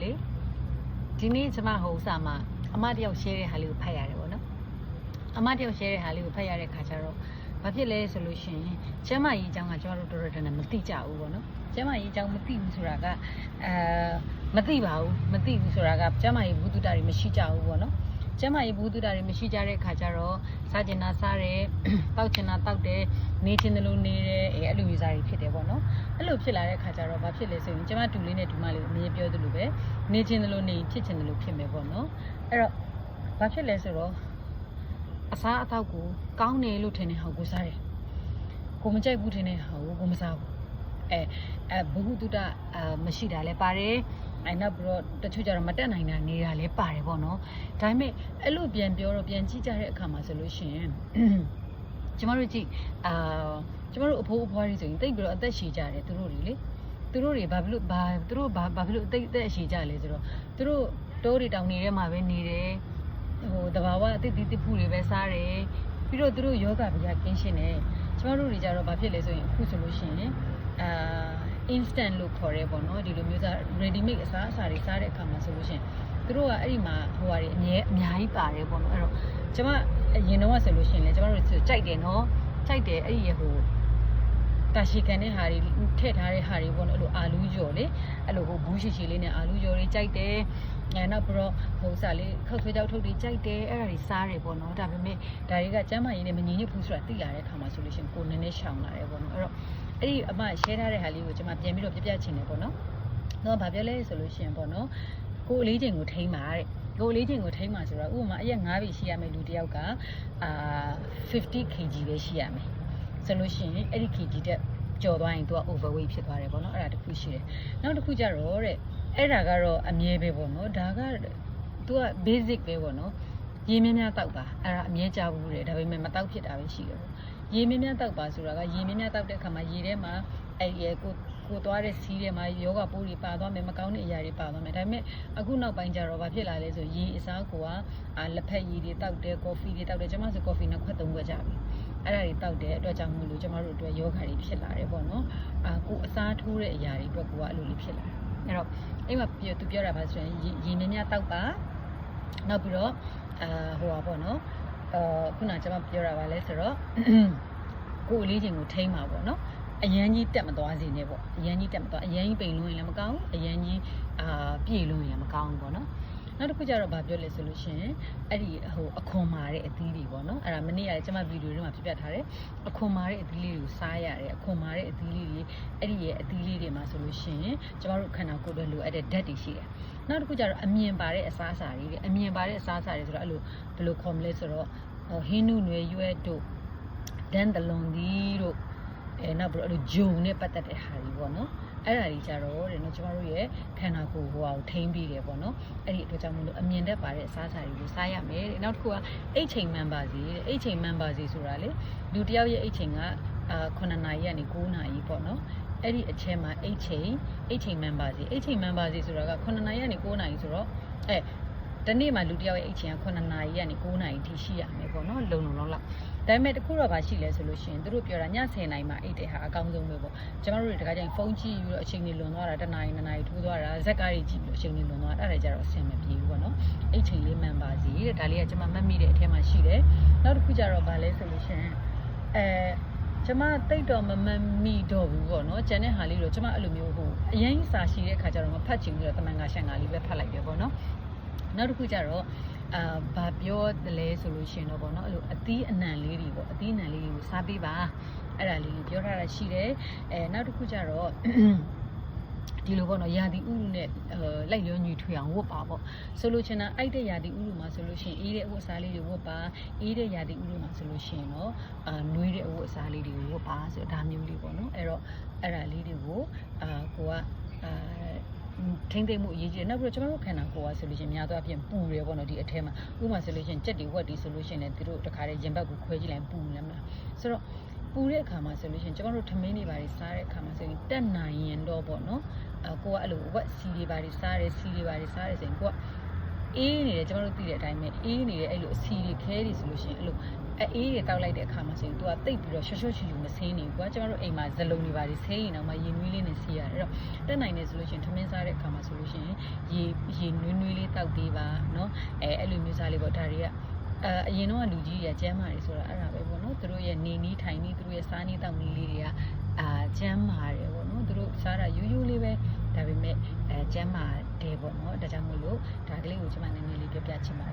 လေဒီနေ့ကျမဟိုဥစားမှာအမတယောက် share တဲ့ဟာလေးကိုဖတ်ရတယ်ပေါ့နော်အမတယောက် share တဲ့ဟာလေးကိုဖတ်ရတဲ့ခါကျတော့ဘာဖြစ်လဲဆိုလို့ရှိရင်ကျမကြီးအကြောင်းကကျမတို့တော်တော်တန်းမသိကြဘူးပေါ့နော်ကျမကြီးအကြောင်းမသိဘူးဆိုတာကမသိပါဘူးမသိဘူးဆိုတာကကျမကြီးဘူးတုတာတွေမရှိကြဘူးပေါ့နော်ကျမကြီးဘူးတုတာတွေမရှိကြတဲ့ခါကျတော့စားကျင်တာစားတယ်တောက်ကျင်တာတောက်တယ်နေချင်တယ်လို့နေတယ်အဲ့လိုယူစားတွေဖြစ်တယ်ပေါ့နော်အဲ့လိုဖြစ်လာတဲ့ခါကျတော့ဘာဖြစ်လဲဆိုရင်ကျမတူလေးနဲ့တူမလေးကိုအမြင်ပြောသလိုပဲနေချင်တယ်လို့နေဖြစ်ချင်တယ်လို့ဖြစ်မယ်ပေါ့နော်အဲ့တော့ဘာဖြစ်လဲဆိုတော့အစားအသောက်ကိုကောင်းတယ်လို့ထင်တဲ့ဟာကိုစားတယ်ကိုမကြိုက်ဘူးထင်တဲ့ဟာကိုမစားဘူးဘုဟုတုတမရှိတာလည်းပါတယ်နောက်ပြီးတော့တချို့ကျတော့မတက်နိုင်တာနေတာလည်းပါတယ်ပေါ့နော်ဒါပေမဲ့အဲ့လိုပြန်ပြောတော့ပြန်ကြည့်ကြတဲ့အခါမှာဆိုလို့ရှိရင်ကျမတို့ကြည့်ကျမတို့အဖိုးအဖွားတွေဆိုရင်တိတ်ပြီးတော့အသက်ရှည်ကြတယ်သူတို့တွေလေသူတို့တွေဘာဖြစ်လို့အသက်အရှည်ကြလဲဆိုတော့သူတို့တိုးတွေတောင်နေထဲမှာပဲနေတယ်ဟိုတဘာဝအသစ်ဖူးတွေပဲစားတယ်ပြီးတော့သူတို့ယောဂဗျာကင်းရှင်းတယ်ကျမတို့တွေကြတော့ဘာဖြစ်လဲဆိုရင်အခုဆိုလို့ရှိရင်instant လို့ခေါ်ရဲပေါ့နော်ဒီလိုမျိုးစား ready made အစားအစာတွေစားတဲ့အခါမှာဆိုလို့ရှိရင်သူတို့ကအဲ့ဒီမှာဟိုဟာတွေအများကြီးပါတယ်ပေါ့နော်အဲ့တော့ကျမအရင်တော့ဆိုလို့ရှိရင်လေကျမတို့ကြိုက်တယ်နော်ကြိုက်တယ်အဲ့ဒီဟိုတာရှိကန်တဲ့ဟာတွေထည့်ထားတဲ့ဟာတွေပေါ့နော်အဲ့လိုအာလူးကြော်လေအဲ့လိုဟိုဘူးရှိရှိလေးနဲ့အာလူးကြော်တွေကြိုက်တယ်နောက်ပြီးတော့ဟိုစားလေးခောက်ဆွဲကြောက်ထုတ်တွေကြိုက်တယ်အဲ့ဒါတွေစားတယ်ပေါ့နော်ဒါပေမဲ့ဒါတွေကကျမ်းမာရေးနဲ့မငြင်းညစ်ဘူးဆိုတာသိလာတဲ့အခါမှာဆိုလို့ရှိရင်ကိုနည်းနည်းရှောင်လာတယ်ပေါ့နော်အဲ့တော့အဲ့ဒီအမ share ထားတဲ့ဟာလေးကိုကျွန်မပြန်ပြီးတော့ပြချင်တယ်ပေါ့နော်တော့ဘာပြောလဲဆိုလို့ရှိရင်ပေါ့နော်ကိုအလေးချိန်ကိုထိန်းပါတဲ့ကိုအလေးချိန်ကိုထိန်းပါဆိုတော့ဥပမာအရက်9ပြီရှိရမယ်လူတစ်ယောက်က50 kg ပဲရှိရမယ်ဆိုလို့ရှိရင်အဲ့ဒီ kg တက်ကျော်သွားရင်သူက overweight ဖြစ်သွားတယ်ပေါ့နော်အဲ့ဒါတစ်ခုရှိတယ်နောက်တစ်ခုကျတော့တဲ့အဲ့ဒါကတော့အမြဲပဲပေါ့နော်ဒါကသူက basic ပဲပေါ့နော်ရေမြများတောက်ပါအဲ့ဒါအမြဲကြဘူးတဲ့ဒါပေမဲ့မတောက်ဖြစ်တာပဲရှိတယ်ပေါ့ရေမြများတောက်ပါဆိုတာကရေမြများတောက်တဲ့အခါမှာရေထဲမှာအဲ့ဒီကိုသွားတဲ့စီးထဲမှာယောဂပိုးတွေပါသွားမယ်မကောင်းတဲ့အရာတွေပါသွားမယ်ဒါပေမဲ့အခုနောက်ပိုင်းကျတော့ဘာဖြစ်လာလဲဆိုရေအစားကိုကလက်ဖက်ရည်တွေတောက်တယ်ကော်ဖီတွေတောက်တယ်ကျွန်မဆိုကော်ဖီနှစ်ခွက်သုံးခွက်ကြပြီအဲ့ဒါတွေတောက်တဲ့အတွက်ကြောင့်မို့လို့ကျမတို့အတွက်ယောဂတွေဖြစ်လာတယ်ပေါ့နော်ကိုအစားထိုးတဲ့အရာတွေအတွက်ကိုကအဲ့လိုလေးဖြစ်လာတယ်အဲ့တော့အဲ့မှာသူပြောတာပါဆိုရင်ရေနည်းများတောက်ပါနောက်ပြီးတော့ဟိုပါပေါ့နော်ခုနကျွန်မပြောတာပါလဲဆိုတော့ကိုအလေးချိန်ကိုထိန်းပါပေါ့နော်အရန်ကြီးတက်မသွားစေနဲ့ပေါ့အရန်ကြီးတက်မသွားအရန်ကြီးပိန်လို့ရင်လည်းမကောင်းအရန်ကြီးပြေလို့ရင်လည်းမကောင်းဘူးပေါ့နော်နောက်တစ်ခုကျတော့ဗာပြောလဲဆိုလို့ရှိရင်အဲ့ဒီဟိုအခွန်မာတဲ့အသီးတွေပေါ့နော်အဲ့ဒါမနေ့ကလည်းကျွန်မဗီဒီယိုတွေမှာပြပြထားတယ်အခွန်မာတဲ့အသီးလေးတွေကိုစားရတယ်အခွန်မာတဲ့အသီးလေးတွေအဲ့ဒီရဲ့အသီးလေးတွေမှာဆိုလို့ရှိရင်ကျွန်တော်တို့ခန္ဓာကိုယ်တွေလိုအပ်တဲ့ဓာတ်တွေရှိတယ်နောက်တစ်ခုကျတော့အမြင်ပါတဲ့အစားအစာတွေအမြင်ပါတဲ့အစားအစာတွေဆိုတော့အဲ့လိုဘယ်လိုခေါ်မလဲဆိုတော့ဟင်းနုနွယ်ရွက်တို့ဒန်တလွန်သီးတို့နောက်ပြီးတော့အဲ့လိုဂျုံနဲ့ပတ်သက်တဲ့ဟာတွေပေါ့နော်အဲ့ဒါကြီးကြတော့တဲ့နော်ကျမတို့ရဲ့ခန္ဓာကိုယ်ဟိုဟာကိုထိန်းပြီးတယ်ပေါ့နော်အဲ့ဒီအတွက်ကြောင့်မလို့အမြင်တက်ပါတဲ့အစားအစာတွေကိုစားရမယ်တဲ့နောက်တစ်ခုကအိတ်ချိန်မှန်ပါစေတဲ့အိတ်ချိန်မှန်ပါစေဆိုတာလေလူတစ်ယောက်ရဲ့အိတ်ချိန်က9နာရီကနေ9နာရီပေါ့နော်အဲ့ဒီအချက်မှာအိတ်ချိန်မှန်ပါစေအိတ်ချိန်မှန်ပါစေဆိုတာက9နာရီကနေ9နာရီဆိုတော့တနေ့မှာလူတစ်ယောက်ရဲ့အိတ်ချိန်က9နာရီကနေ9နာရီထိရှိရမယ်ပေါ့နော်လုံလောက်ဒါပေမဲ့တခုတော့ပါရှိလဲဆိုလို့ရှိရင်တို့ပြောတာည10နာရီမှာအိတ်တဲ့ဟာအကောင်းဆုံးပဲပေါ့ကျမတို့တွေတခါကျရင်ဖုန်းကြည့်ပြီးတော့အချိန်ကြီးလွန်သွားတာ1နာရီ2နာရီထိုးသွားတာဇက်ကားတွေကြည့်ပြီးအချိန်ကြီးလွန်သွားတာအဲ့ဒါကြတော့အဆင်မပြေဘူးပေါ့နော်အိတ်ချိန်လေးမှန်ပါစေတဲ့ဒါလေးကကျမမှတ်မိတဲ့အထဲမှာရှိတယ်နောက်တစ်ခုကျတော့ဗာလဲဆိုလို့ရှိရင်ကျမတိတ်တော့မမှန်မိတော့ဘူးပေါ့နော်ကျန်တဲ့ဟာလေးတော့ကျမအဲ့လိုမျိုးဟိုအရင်စာရှိတဲ့ခါကျတော့မဖတ်ချင်ဘူးတော့တမန်ကရှန်ကလေးပဲဖတ်လိုက်တယ်ပေါ့နော်နောက်တစ်ခုကျတော့ဘာပြောတယ်လဲဆိုလို့ရှိရင်တော့ပေါ့နော်အဲ့လိုအသီးအနှံလေးတွေပေါ့အသီးအနှံလေးတွေကိုစားပေးပါအဲ့ဒါလေးကိုပြောထားတာရှိတယ်နောက်တစ်ခုကျတော့ဒီလိုပေါ့နော်ရာသီဥတုနဲ့လိုက်လျောညီထွေအောင်ဝတ်ပါပေါ့ဆိုလို့ချင်တာအိုက်တဲ့ရာသီဥတုမှာဆိုလို့ရှိရင်အေးတဲ့အဝတ်အစားလေးတွေဝတ်ပါအေးတဲ့ရာသီဥတုမှာဆိုလို့ရှိရင်တော့နွေးတဲ့အဝတ်အစားလေးတွေကိုဝတ်ပါဆိုတော့ဒါမျိုးလေးပေါ့နော်အဲ့တော့အဲ့ဒါလေးတွေကိုကိုကထိမ့်သိမ့်မှုအရေးကြီးတယ်နောက်ပြီးတော့ကျွန်တော်တို့ခန္ဓာကိုယ်ကဆိုလို့ရှိရင်များသောအားဖြင့်ပူတယ်ပေါ့နော်ဒီအထဲမှာဥပမာဆိုလို့ရှိရင်ကြက်တွေဝက်တွေဆိုလို့ရှိရင်လည်းသူတို့တခါတည်းရင်ဘတ်ကိုခွဲကြည့်လိုက်ပူနေမှာဆိုတော့ပူတဲ့အခါမှာဆိုလို့ရှိရင်ကျွန်တော်တို့ထမင်းတွေပါစားတဲ့အခါမှာဆိုရင်တက်နိုင်ရင်တော့ပေါ့နော်ကိုကအဲ့လိုဝက်စီတွေပါစားတယ်စီတွေပါစားတယ်ဆိုရင်ကိုက အေးနေတယ်ကျမတို့သိတဲ့အတိုင်းပဲအေးနေတယ်အဲ့လိုအစီတွေခဲတွေဆိုလို့ရှိရင်အဲ့လိုအေးတွေတောက်လိုက်တဲ့အခါမှာဆိုရင် तू ကတိတ်ပြီးတော့ရှော့ရှော့ချူချူမဆင်းနေဘူးကွာကျမတို့အိမ်မှာဇလုံးတွေပါတွေဆင်းရင်တော့မှရေနွေးလေးနဲ့စီးရတယ်အဲ့တော့တက်နိုင်နေဆိုလို့ရှိရင်ထမင်းစားတဲ့အခါမှာဆိုလို့ရှိရင်ရေနွေးနွေးလေးတောက်ပေးပါနော်အဲ့လိုမျိုးစားလေးပေါ့ဒါတွေကအရင်တော့လူကြီးတွေကကျမ်းမာတယ်ဆိုတာအဲ့ဒါပဲပေါ့နော်သူတို့ရဲ့နေနီးထိုင်နီးသူတို့ရဲ့စားနီးတောက်နီးလေးတွေကကျမ်းမာတယ်ပေါ့နော်သူတို့စားတာရိုးရိုးလေးပဲဒါပေမဲ့ကျမ်းမာတယ်ပေါ့နော်ဒါကြောင့်မို့လို့ဒါကလေးကိုကျွန်မနည်းနည်းလေးပြပြချင်ပါတယ်